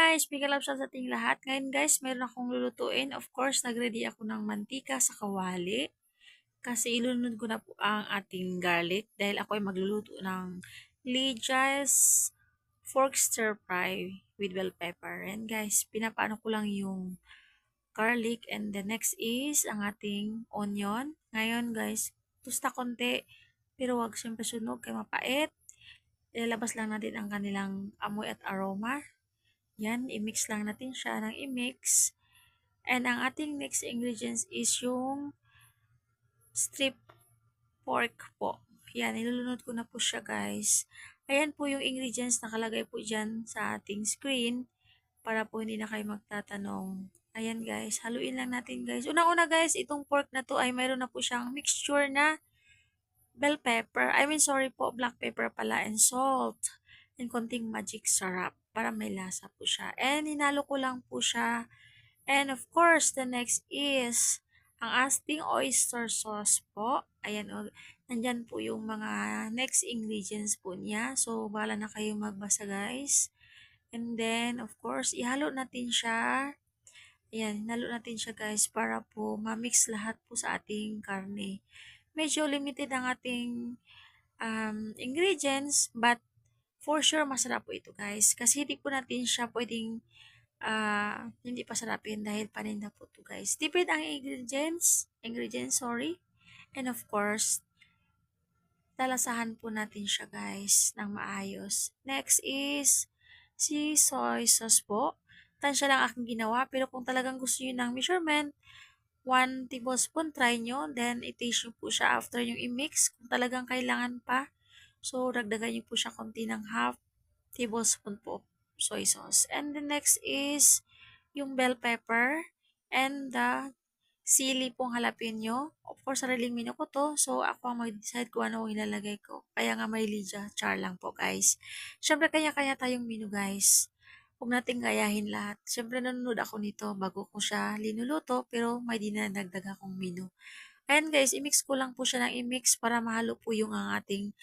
guys! Big love sa ating lahat. Ngayon guys, meron akong lulutuin. Of course, nagready ako ng mantika sa kawali. Kasi ilunod ko na po ang ating garlic dahil ako ay magluluto ng Lija's fork stir fry with bell pepper. And guys, pinapaano ko lang yung garlic and the next is ang ating onion. Ngayon guys, tusta konti pero wag siyempre sunog kay mapait. Ilalabas lang natin ang kanilang amoy at aroma. Yan, i-mix lang natin siya ng i-mix. And ang ating next ingredients is yung strip pork po. Yan, nilulunod ko na po siya guys. Ayan po yung ingredients nakalagay po dyan sa ating screen para po hindi na kayo magtatanong. Ayan guys, haluin lang natin guys. Unang-una guys, itong pork na to ay mayroon na po siyang mixture na bell pepper. Sorry po, black pepper pala and salt. And konting magic syrup para may lasa po siya. And hinalo ko lang po siya. And of course, the next is ang ating oyster sauce po. Ayan o, nandyan po yung mga next ingredients po niya. So, bahala na kayo magbasa guys. And then, of course, ihalo natin siya. Ayan, hinalo natin siya guys para po ma-mix lahat po sa ating karne. Medyo limited ang ating ingredients, but for sure, masarap po ito guys. Kasi hindi po natin siya pwedeng hindi pasarapin dahil paninda po ito guys. Tipid ang ingredients, sorry. And of course, lalasahan po natin siya guys ng maayos. Next is si soy sauce po. Tansya lang aking ginawa, pero kung talagang gusto niyo ng measurement, 1 tablespoon, try nyo. Then, i-taste nyo po siya after yung i-mix. Kung talagang kailangan pa, so, dagdagan nyo po siya konti ng half tablespoon po soy sauce. And the next is yung bell pepper and the sili pong jalapeno. Of course, sariling menu ko to. So, ako ang mag-decide kung ano ang ilalagay ko. Kaya nga may Lydia char lang po, guys. Siyempre, kanya-kanya tayong menu, guys. Huwag nating gayahin lahat. Siyempre, nanonood ako nito bago ko siya linuluto, pero may dinadagdag akong menu. Ayan guys, i-mix ko lang po siya ng i-mix para mahalo po yung ang ating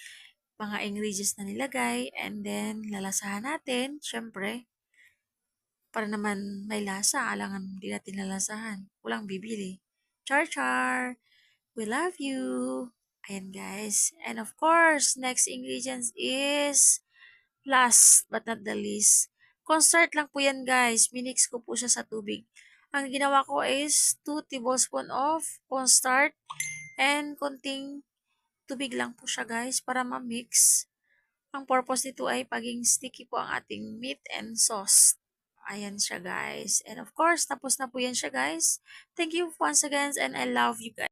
mga ingredients na nilagay. And then, lalasahan natin, syempre, para naman may lasa, alangan di natin lalasahan. Walang bibili. Char char! We love you! Ayan guys. And of course, next ingredients is last but not the least. Cornstarch lang po yan guys. Minix ko po siya sa tubig. Ang ginawa ko is 2 tablespoon of cornstarch and konting tubig lang po siya guys para ma-mix. Ang purpose nito ay paging sticky po ang ating meat and sauce. Ayan siya guys. And of course, tapos na po yan siya guys. Thank you once again and I love you guys.